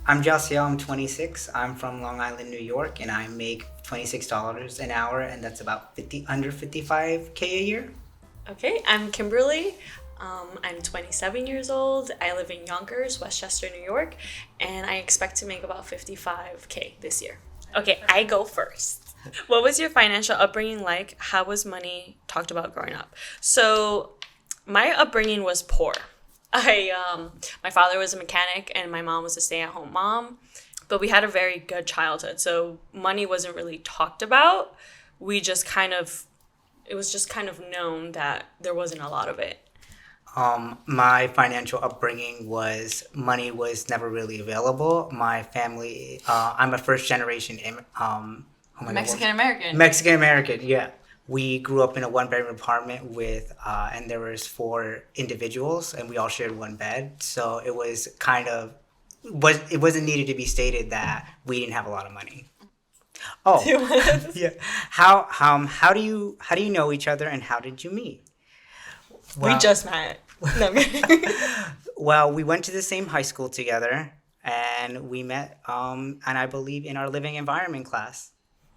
I'm Jaciel. I'm 26. I'm from Long Island, New York, and I make $26 an hour, and that's about 50 under 55K a year. Okay, I'm Kimberly. I'm 27 years old. I live in Yonkers, Westchester, New York, and I expect to make about 55K this year. Okay, I go first. What was your financial upbringing like? How was money talked about growing up? So, my upbringing was poor. My father was a mechanic and my mom was a stay-at-home mom, but we had a very good childhood. So money wasn't really talked about. We just kind of it was just kind of known that there wasn't a lot of it. My financial upbringing was money was never really available. My family, I'm a first generation, oh my God, Mexican American. Mexican American, yeah. We grew up in a one bedroom apartment with, and there was four individuals, and we all shared one bed. So it was kind of it wasn't needed to be stated that we didn't have a lot of money. Oh, yeah. How do you know each other, and how did you meet? We Well, just met. No, I'm kidding. well, we went to the same high school together, and we met, and I believe in our living environment class.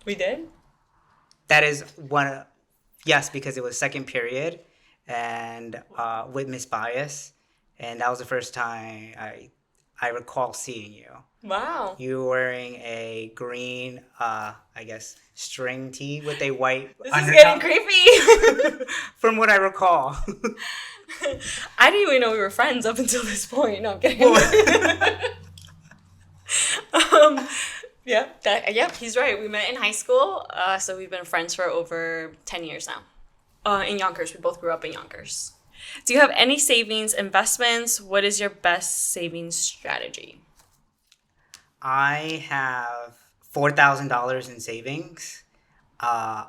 We did? That is one. Yes, because it was second period, and with Miss Bias, and that was the first time I recall seeing you. Wow. You were wearing a green, I guess, string tee with a white This is getting undertop. creepy. From what I recall. I didn't even know we were friends up until this point. No, I'm kidding. um, yep, he's right. We met in high school, so we've been friends for over 10 years now. In Yonkers, we both grew up in Yonkers. Do you have any savings, investments? What is your best savings strategy? I have $4,000 in savings, uh,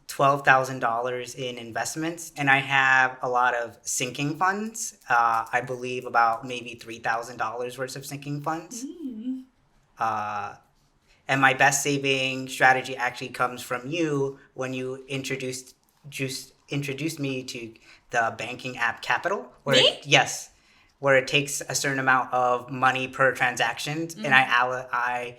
$12,000 in investments, and I have a lot of sinking funds. I believe about maybe $3,000 worth of sinking funds. Uh, and my best saving strategy actually comes from you when you introduced me to the banking app Capital. Me? Yes, where it takes a certain amount of money per transaction, and I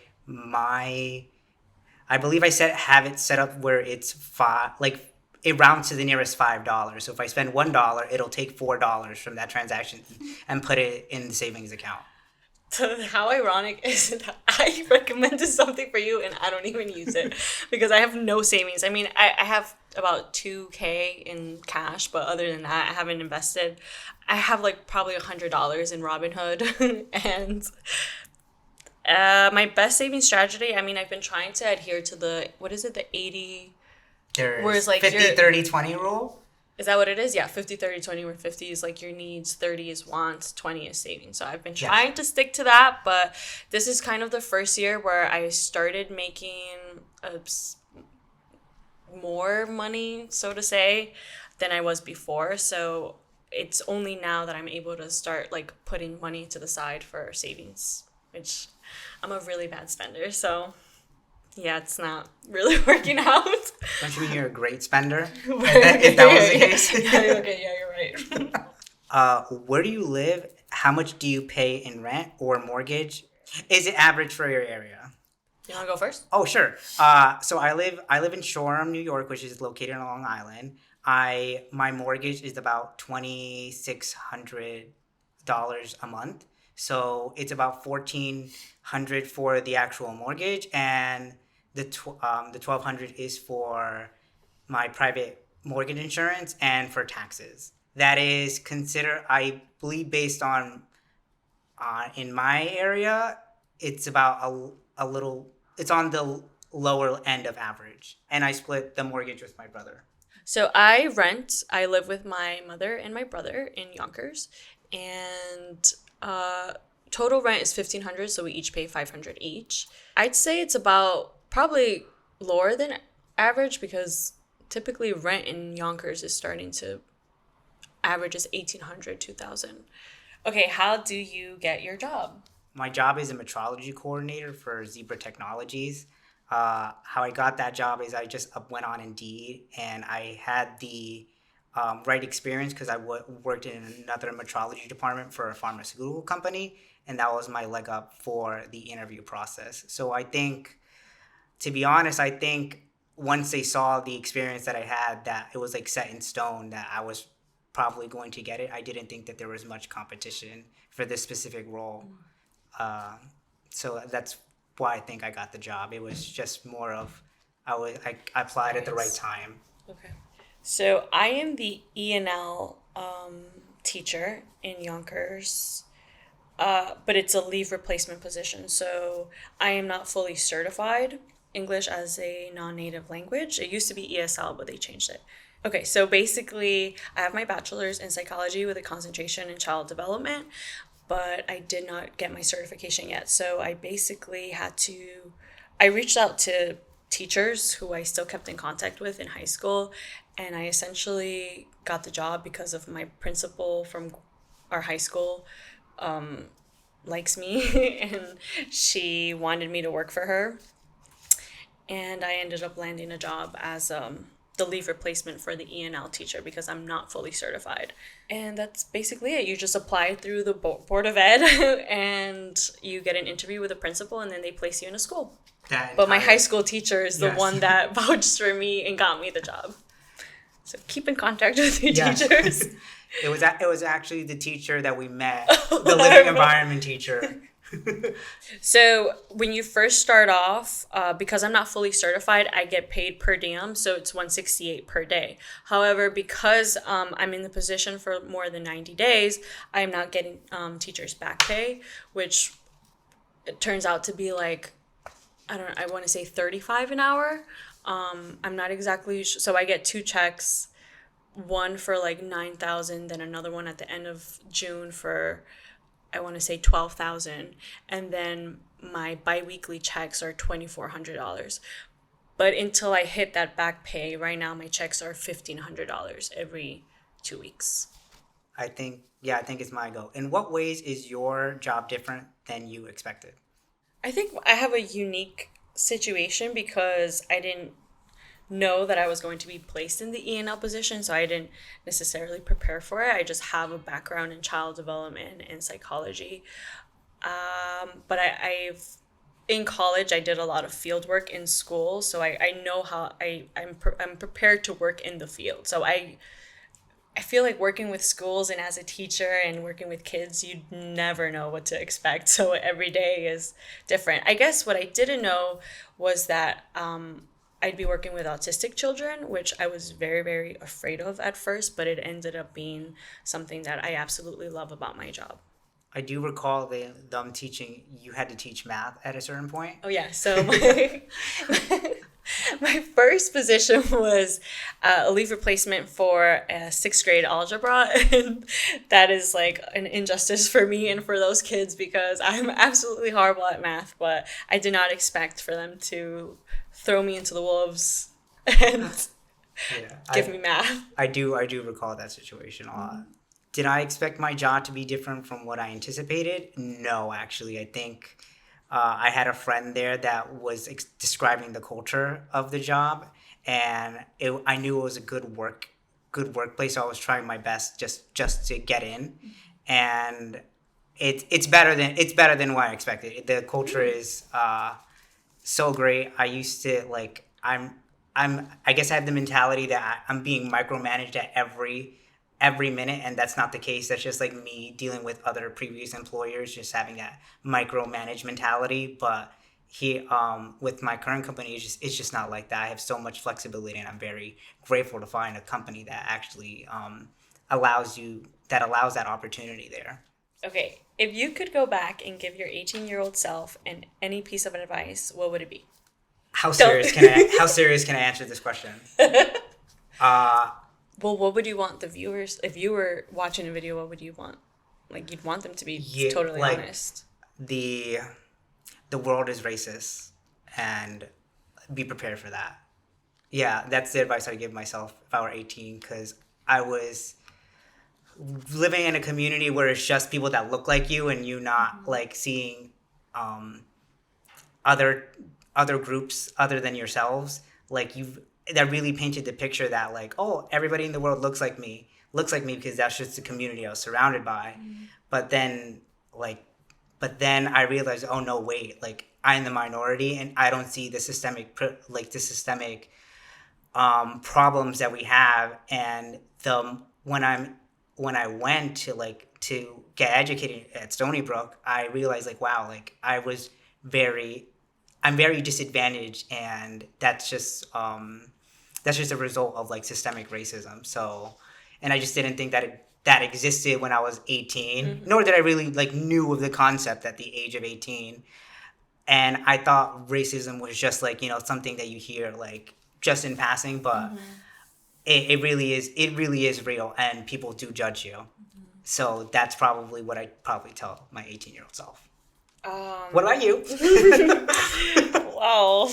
believe I have it set up where it's five, like it rounds to the nearest $5. So if I spend $1, it'll take $4 from that transaction and put it in the savings account. So how ironic is it that I recommended something for you and I don't even use it because I have no savings. I mean, I have about 2K in cash, but other than that, I haven't invested. I have like probably $100 in Robinhood and my best saving strategy, I mean, I've been trying to adhere to the, what is it, the 80, There's whereas like 50, 30, 20 rule. is that what it is? Yeah, 50, 30, 20, where 50 is like your needs, 30 is wants, 20 is saving. So I've been Yes. trying to stick to that, but this is kind of the first year where I started making more money, so to say, than I was before. So it's only now that I'm able to start like putting money to the side for savings, which I'm a really bad spender. So yeah, it's not really working out. Don't you mean you're a great spender? If that was the case. Okay, yeah, you're right. Where do you live? How much do you pay in rent or mortgage? Is it average for your area? You want to go first? Oh, sure. So I live in Shoreham, New York, which is located on Long Island. My mortgage is about $2,600 a month. So it's about 1,400 for the actual mortgage, and the 1,200 is for my private mortgage insurance and for taxes. That is considered, I believe, based on in my area, it's about a little. It's on the lower end of average, and I split the mortgage with my brother. So I rent. I live with my mother and my brother in Yonkers, and total rent is 1,500. So we each pay 500 each. I'd say it's about probably lower than average because typically rent in Yonkers is starting to average is 1,800, 2,000. Okay, how do you get your job? My job is a metrology coordinator for Zebra Technologies. How I got that job is I just went on Indeed, and I had the right experience because I worked in another metrology department for a pharmaceutical company, and that was my leg up for the interview process. So I think, to be honest, I think once they saw the experience that I had, that it was like set in stone that I was probably going to get it. I didn't think that there was much competition for this specific role. Uh, so that's why I think I got the job. It was just more of I applied at the right Nice. time. Okay. So I am the E&L teacher in Yonkers, but it's a leave replacement position. So I am not fully certified English as a non-native language. It used to be ESL, but they changed it. Okay, so basically, I have my bachelor's in psychology with a concentration in child development, but I did not get my certification yet. So I basically I reached out to teachers who I still kept in contact with in high school, and I essentially got the job because of my principal from our high school likes me and she wanted me to work for her, and I ended up landing a job as the leave replacement for the E&L teacher because I'm not fully certified. And that's basically it. You just apply through the Board of Ed and you get an interview with a principal and then they place you in a school. But my high school teacher is the Yes. one that vouched for me and got me the job. So keep in contact with your Yes. teachers. It was actually the teacher that we met, the I living remember. environment teacher. So when you first start off, because I'm not fully certified, I get paid per diem, so it's 168 per day. However, because I'm in the position for more than 90 days, I'm not getting teachers back pay, which it turns out to be like, I want to say 35 an hour. I'm not exactly so I get two checks, one for like 9,000, then another one at the end of June for I want to say 12,000, and then my biweekly checks are $2,400. But until I hit that back pay, right now my checks are $1,500 every 2 weeks. I think it's my goal. In what ways is your job different than you expected? I think I have a unique situation because I didn't know that I was going to be placed in the E&L position, so I didn't necessarily prepare for it. I just have a background in child development and psychology. But I've in college I did a lot of field work in school, so I know how I'm prepared to work in the field. So I feel like working with schools and as a teacher and working with kids, you never know what to expect. So every day is different. I guess what I didn't know was that I'd be working with autistic children, which I was very, very afraid of at first, but it ended up being something that I absolutely love about my job. I do recall them teaching you had to teach math at a certain point. Oh yeah, so my first position was a leave replacement for a sixth grade algebra, and that is like an injustice for me and for those kids because I'm absolutely horrible at math, but I did not expect for them to throw me into the wolves and Yeah, give me math. I do recall that situation a lot. Did I expect my job to be different from what I anticipated? No, actually. I think I had a friend there that was describing the culture of the job, and I knew it was a good workplace. So I was trying my best just to get in, and it's better than what I expected. The culture is so great. I used to like I guess I have the mentality that I'm being micromanaged at every minute, and that's not the case. That's just like me dealing with other previous employers, just having that micromanage mentality. But here, with my current company, it's just not like that. I have so much flexibility, and I'm very grateful to find a company that actually allows that opportunity there. Okay, if you could go back and give your 18-year-old self any piece of advice, what would it be? How Don't. serious can I answer this question? Well, what would you want the viewers, if you were watching a video, what would you want? Like, you'd want them to be Yeah, totally like honest. the the world is racist, and be prepared for that. Yeah, that's the advice I would give myself if I were 18, because I was living in a community where it's just people that look like you, and you not like seeing um, other other groups other than yourselves. Like that really painted the picture that like, oh, everybody in the world looks like me because that's just the community I was surrounded by. But then like, but then I realized, oh no, wait, like I'm the minority and I don't see the systemic problems that we have. And the when I went to to get educated at Stony Brook, I realized like, wow, like I'm very disadvantaged, and that's just a result of like systemic racism. So, and I just didn't think that that existed when I was 18, nor did I really like knew of the concept at the age of 18. And I thought racism was just like, something that you hear like just in passing, but it really is real, and people do judge you. So that's probably what I probably tell my 18-year-old self. What about you? Wow.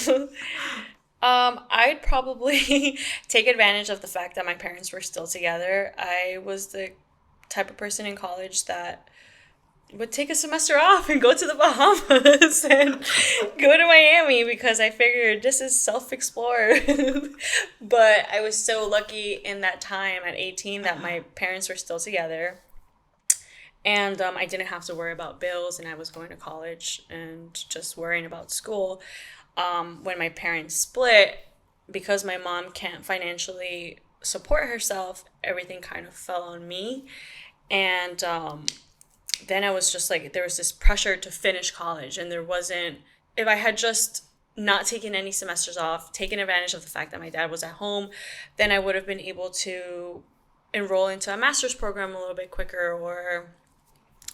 I'd probably take advantage of the fact that my parents were still together. I was the type of person in college that would take a semester off and go to the Bahamas and go to Miami because I figured this is self-explore. But I was so lucky in that time at 18 that my parents were still together. And I didn't have to worry about bills, and I was going to college and just worrying about school. When my parents split, because my mom can't financially support herself, everything kind of fell on me. And then I was just like, there was this pressure to finish college, and there wasn't, if I had just not taken any semesters off, taken advantage of the fact that my dad was at home, then I would have been able to enroll into a master's program a little bit quicker, or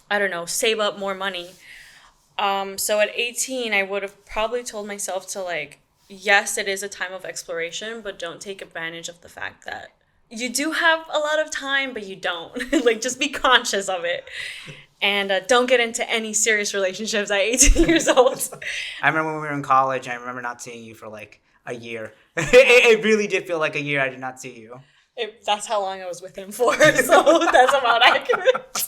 I don't know, save up more money. So at 18, I would have probably told myself to like, yes, it is a time of exploration, but don't take advantage of the fact that you do have a lot of time, but you don't. Like, just be conscious of it. And don't get into any serious relationships at 18 years old. I remember when we were in college, I remember not seeing you for like a year. It really did feel like a year I did not see you. That's how long I was with him for, so that's about accurate.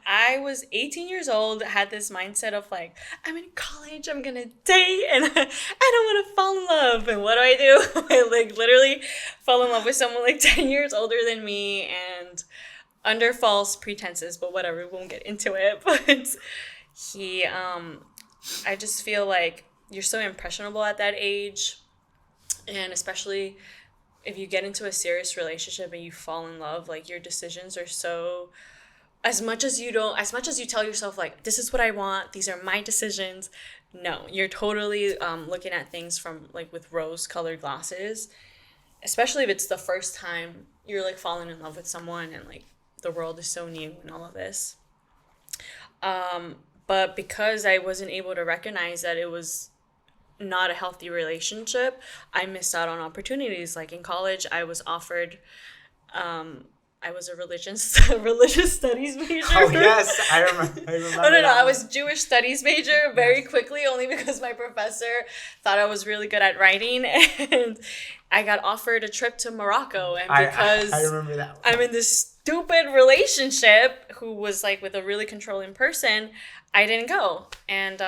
I was 18 years old, had this mindset of like, I'm in college, I'm gonna date, and I don't want to fall in love. And what do? I like literally fell in love with someone like 10 years older than me, and under false pretenses, but whatever, we won't get into it. But he, I just feel like you're so impressionable at that age, and especially if you get into a serious relationship and you fall in love, like your decisions are so, as much as you tell yourself like, this is what I want, these are my decisions, no, you're totally looking at things from like with rose colored glasses, especially if it's the first time you're like falling in love with someone and like the world is so new and all of this. But because I wasn't able to recognize that it was not a healthy relationship, I missed out on opportunities. Like in college, I was offered, I was a religious studies major. Oh yes, I remember. No, I was Jewish studies major very quickly, only because my professor thought I was really good at writing, and I got offered a trip to Morocco, and because I remember that one. I'm in this stupid relationship who was like with a really controlling person, I didn't go. And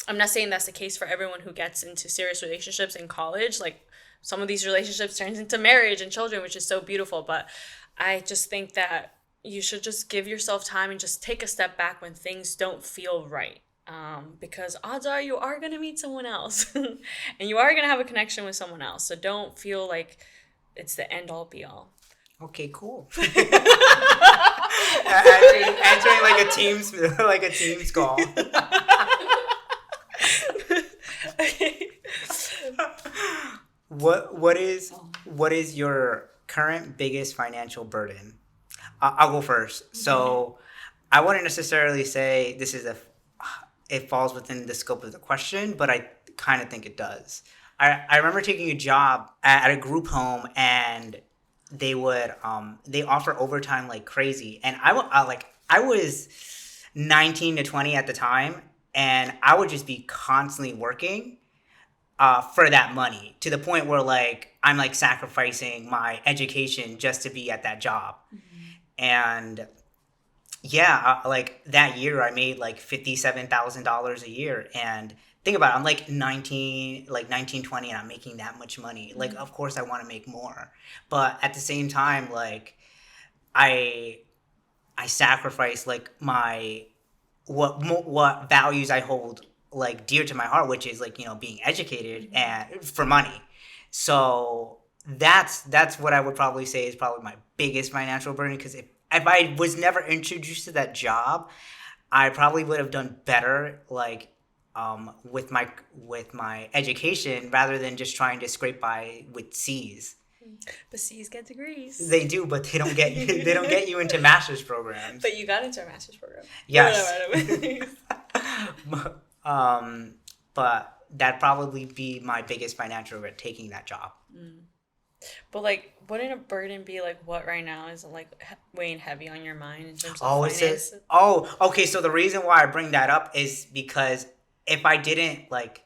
I'm not saying that's the case for everyone who gets into serious relationships in college. Like some of these relationships turns into marriage and children, which is so beautiful. But I just think that you should just give yourself time and just take a step back when things don't feel right. Because odds are you are going to meet someone else and you are going to have a connection with someone else. So don't feel like it's the end all be all. Okay, cool. Answering like a team's call. What is your current biggest financial burden? I'll go first. So I wouldn't necessarily say it falls within the scope of the question, but I kind of think it does. I remember taking a job at a group home, and they offer overtime like crazy, and I was 19 to 20 at the time, and I would just be constantly working for that money, to the point where like I'm like sacrificing my education just to be at that job. And yeah, like that year I made like $57,000 a year, and think about it, I'm like 19, like 19, 20, and I'm making that much money. Like, Mm-hmm. of course I want to make more. But at the same time, like, I I sacrifice like my what values I hold like dear to my heart, which is like being educated Mm-hmm. and for money. So that's what I would probably say is probably my biggest financial burden because if I was never introduced to that job, I probably would have done better like with my education rather than just trying to scrape by with C's. But C's get degrees. They do, but they don't get you into master's programs. But you got into a master's program. Or Yes. whatever. um, but that'd probably be my biggest financial regret taking that job. But like, wouldn't a burden be like what right now is like weighing heavy on your mind in terms of Oh, it says. finances? Oh, okay. So the reason why I bring that up is because if I didn't like,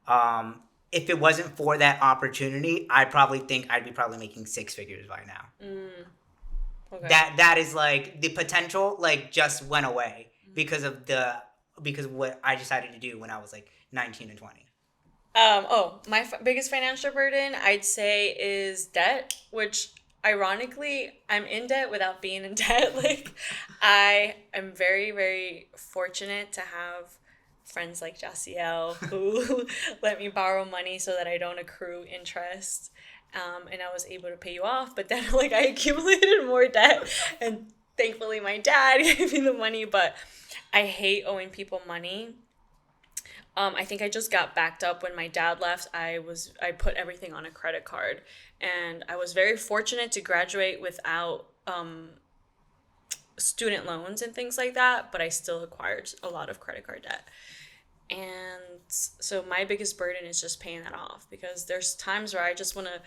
um, if it wasn't for that opportunity, I probably think I'd be probably making six figures by now. Mm, okay. That is like the potential like just went away Mm. because of what I decided to do when I was like 19 and 20. My biggest financial burden, I'd say, is debt, which ironically, I'm in debt without being in debt. Like, I am very, very fortunate to have friends like Jaciel who let me borrow money so that I don't accrue interest. And I was able to pay you off, but then like I accumulated more debt, and thankfully my dad gave me the money. But I hate owing people money. I think I just got backed up when my dad left. I put everything on a credit card, and I was very fortunate to graduate without student loans and things like that. But I still acquired a lot of credit card debt, and so my biggest burden is just paying that off because there's times where I just want to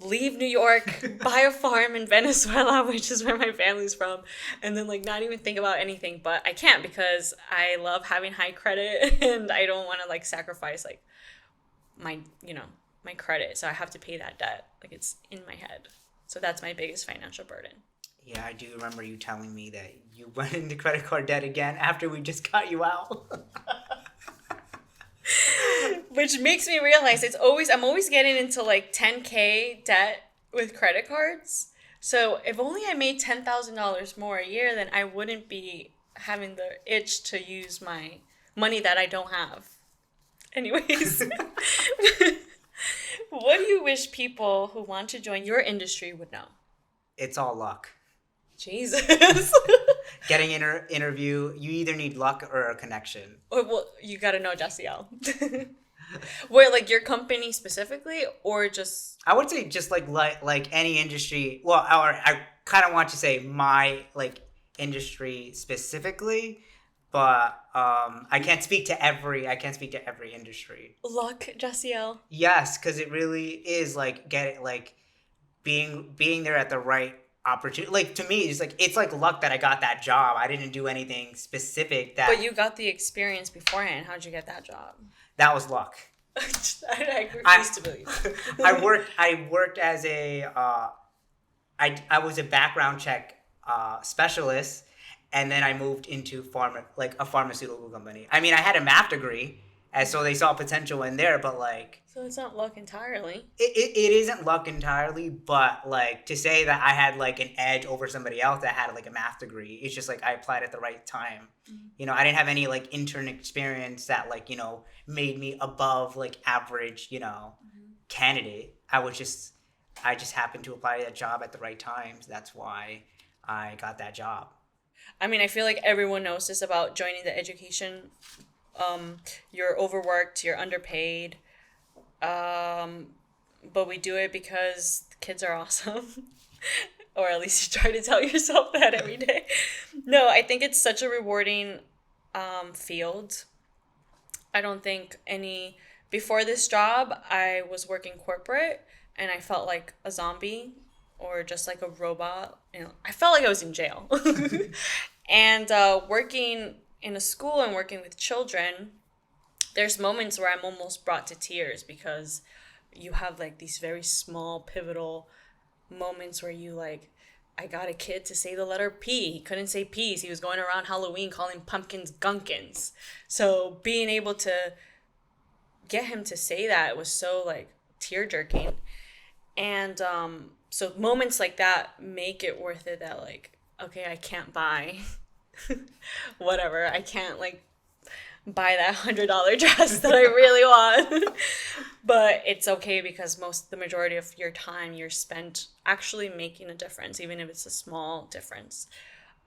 leave New York, buy a farm in Venezuela, which is where my family's from, and then like not even think about anything. But I can't because I love having high credit and I don't want to like sacrifice like my, my credit. So I have to pay that debt. Like it's in my head. So that's my biggest financial burden. Yeah, I do remember you telling me that you went into credit card debt again after we just got you out. Which makes me realize I'm always getting into like 10K debt with credit cards. So if only I made $10,000 more a year, then I wouldn't be having the itch to use my money that I don't have. Anyways, what do you wish people who want to join your industry would know? It's all luck. Jesus. Getting interview, you either need luck or a connection. Well, you gotta know Jaciel. Where like your company specifically, or just I would say just like any industry. Well, or I kind of want to say my like industry specifically, but I can't speak to every industry. luck, Jaciel? Yes, because it really is like get it like being there at the right opportunity. Like to me, it's like luck that I got that job. I didn't do anything specific But you got the experience beforehand. How'd you get that job? that was luck. I refuse to believe. I worked as I was a background check specialist, and then I moved into a pharmaceutical company. I mean, I had a math degree, and so they saw potential in there. But like, So it's not luck entirely. it isn't luck entirely. But like to say that I had like an edge over somebody else that had like a math degree, it's just like I applied at the right time. I didn't have any like intern experience that like made me above like average candidate. I just happened to apply that job at the right times. That's why I got that job. I mean, I feel like everyone knows this about joining the education. You're overworked, you're underpaid, but we do it because the kids are awesome. Or at least you try to tell yourself that every day. No, I think it's such a rewarding field. I don't think before this job, I was working corporate and I felt like a zombie or just like a robot. I felt like I was in jail. And working in a school and working with children, there's moments where I'm almost brought to tears because you have like these very small, pivotal moments where you like, I got a kid to say the letter P. He couldn't say peas. He was going around Halloween calling pumpkins gunkins. So being able to get him to say that, it was so like tear jerking. And so moments like that make it worth it, that like, okay, I can't buy whatever. I can't like buy that $100 dress that I really want. But it's okay because the majority of your time you're spent actually making a difference, even if it's a small difference.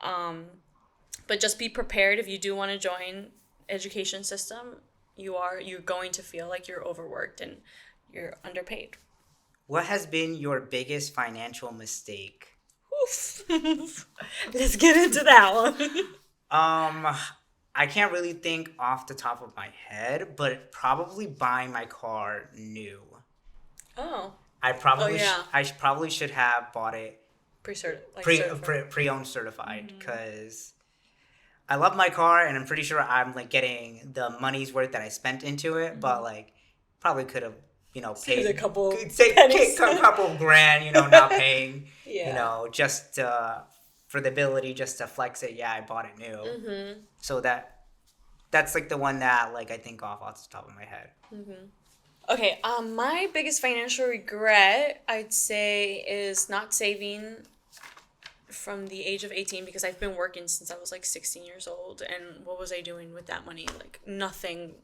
But just be prepared if you do want to join education system. You're going to feel like you're overworked and you're underpaid. What has been your biggest financial mistake? Oof. Let's get into that one. I can't really think off the top of my head, but probably buying my car new. Oh. I probably should have bought it pre-owned certified, because I love my car and I'm pretty sure I'm like getting the money's worth that I spent into it, but like probably could have, paid a couple a couple grand, not paying, Yeah. just for the ability just to flex it. Yeah, I bought it new. So that's like the one that like I think off the top of my head. Okay, my biggest financial regret, I'd say, is not saving from the age of 18, because I've been working since I was like 16 years old. And what was I doing with that money? Like nothing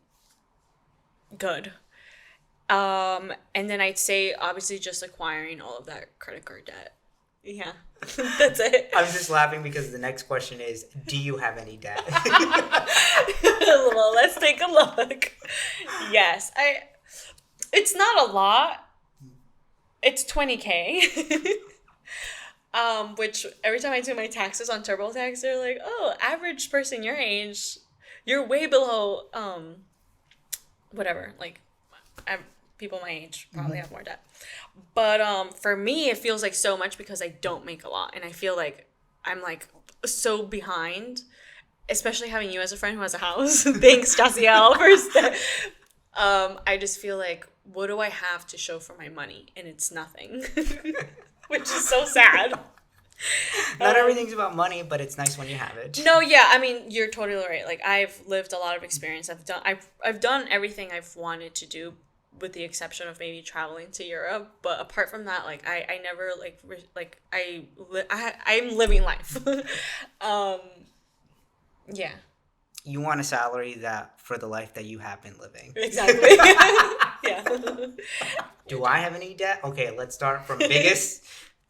good. And then I'd say obviously just acquiring all of that credit card debt. Yeah, that's it. I was just laughing because the next question is, do you have any debt? Well, let's take a look. Yes, it's not a lot. It's $20K. Which every time I do my taxes on TurboTax, they're like, oh, average person your age, you're way below, whatever, like, people my age probably have more debt. But for me, it feels like so much because I don't make a lot, and I feel like I'm like so behind, especially having you as a friend who has a house. Thanks, Jaciel, I just feel like, what do I have to show for my money? And it's nothing. Which is so sad. Not everything's about money, but it's nice when you have it. No, yeah, I mean, you're totally right. Like, I've lived a lot of experience. I've done everything I've wanted to do, with the exception of maybe traveling to Europe. But apart from that, like, I never I'm living life. Yeah. You want a salary that for the life that you have been living. Exactly. Yeah. Do I have any debt? Okay, let's start from biggest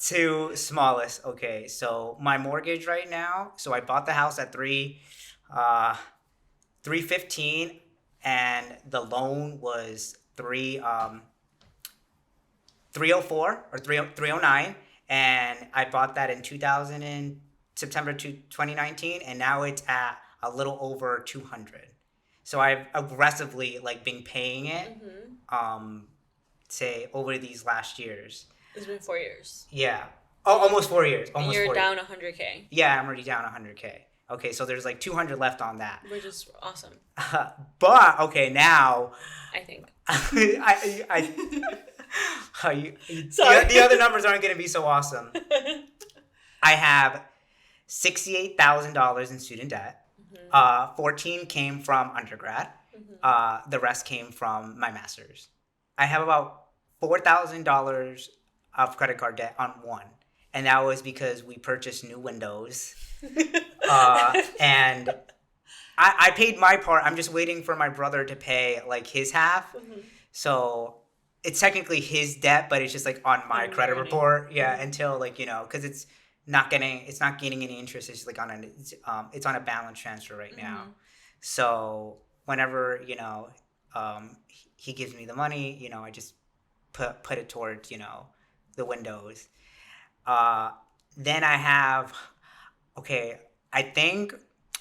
to smallest. Okay, so my mortgage right now. So I bought the house at 315, and the loan was 304 or 309, and I bought that in September 2019, and now it's at a little over 200. So I've aggressively like been paying it, say over these last years. It's been 4 years. Yeah. Oh, almost 4 years. And you're down 100K. Yeah, I'm already down 100K. Okay, so there's like 200 left on that. Which is awesome. But okay, now I think. The other numbers aren't going to be so awesome. I have $68,000 in student debt. 14 came from undergrad. The rest came from my master's. I have about $4,000 of credit card debt on one, and that was because we purchased new windows. And I paid my part. I'm just waiting for my brother to pay like his half. So it's technically his debt, but it's just like on my credit report. Yeah, until like, because it's not gaining any interest. It's like it's on a balance transfer right now. So whenever he gives me the money, I just put it towards the windows. Then I have, I think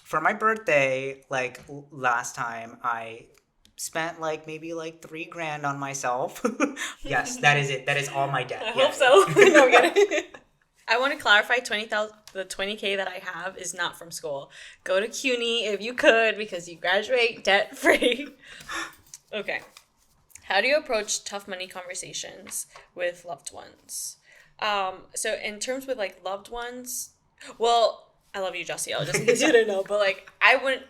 for my birthday, like last time, I spent like maybe like $3,000 on myself. Yes, that is it. That is all my debt. I hope so. No, I'm kidding. I want to clarify, the $20K that I have is not from school. Go to CUNY if you could, because you graduate debt free. Okay. How do you approach tough money conversations with loved ones? So in terms with like loved ones, well, I love you, Jaciel, just in case you didn't know. But like,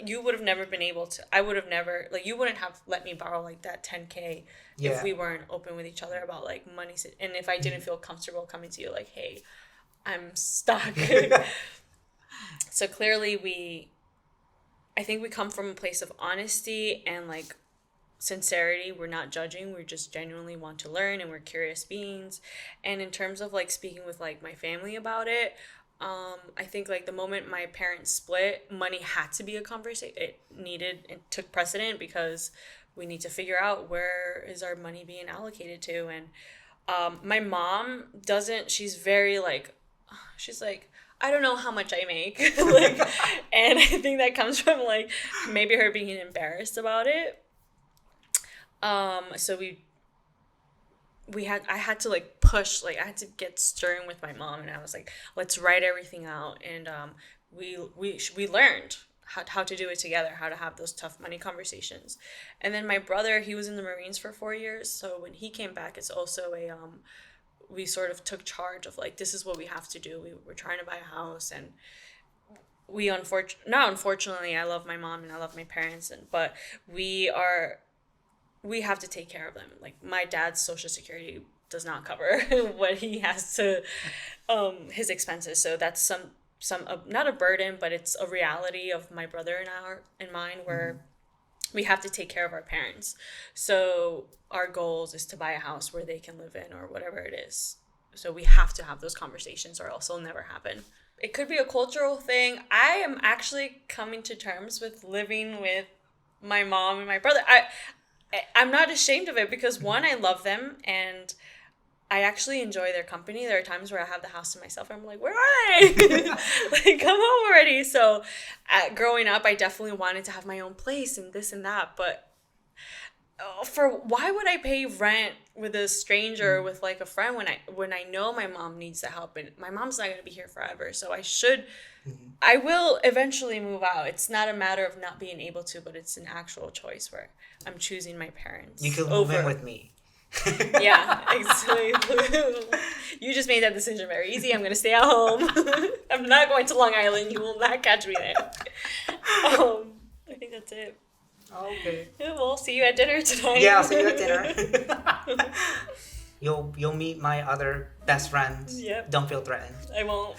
you would have never been able to. I would have never, like, you wouldn't have let me borrow like that 10K Yeah. if we weren't open with each other about like money, and if I didn't feel comfortable coming to you like, hey, I'm stuck. So clearly, I think we come from a place of honesty and like sincerity. We're not judging, we just genuinely want to learn, and we're curious beings. And in terms of like speaking with like my family about it, I think like the moment my parents split, money had to be a conversation. It took precedent, because we need to figure out where is our money being allocated to. And my mom doesn't, she's like, I don't know how much I make. Like, and I think that comes from like maybe her being embarrassed about it. So I had to like push, like I had to get stern with my mom, and I was like, let's write everything out. And we learned how to do it together, how to have those tough money conversations. And then my brother, he was in the Marines for 4 years, so when he came back, it's also we sort of took charge of like, this is what we have to do. We were trying to buy a house, and unfortunately, I love my mom and I love my parents, but we have to take care of them. Like, my dad's Social Security does not cover what he has to, his expenses. So that's some not a burden, but it's a reality of my brother and mine, where we have to take care of our parents. So our goals is to buy a house where they can live in, or whatever it is. So we have to have those conversations, or else it'll never happen. It could be a cultural thing. I am actually coming to terms with living with my mom and my brother. I'm not ashamed of it, because one, I love them, and I actually enjoy their company. There are times where I have the house to myself, and I'm like, where are they? Like, come home already. So growing up, I definitely wanted to have my own place and this and that. But why would I pay rent with a stranger, with like a friend, when I know my mom needs the help, and my mom's not going to be here forever. So I will eventually move out. It's not a matter of not being able to, but it's an actual choice where I'm choosing my parents. You can move in with me. Yeah, exactly. You just made that decision very easy. I'm going to stay at home. I'm not going to Long Island. You will not catch me there. I think that's it. Okay. Yeah, we'll see you at dinner tonight. Yeah, I'll see you at dinner. You'll meet my other best friends. Yep. Don't feel threatened. I won't.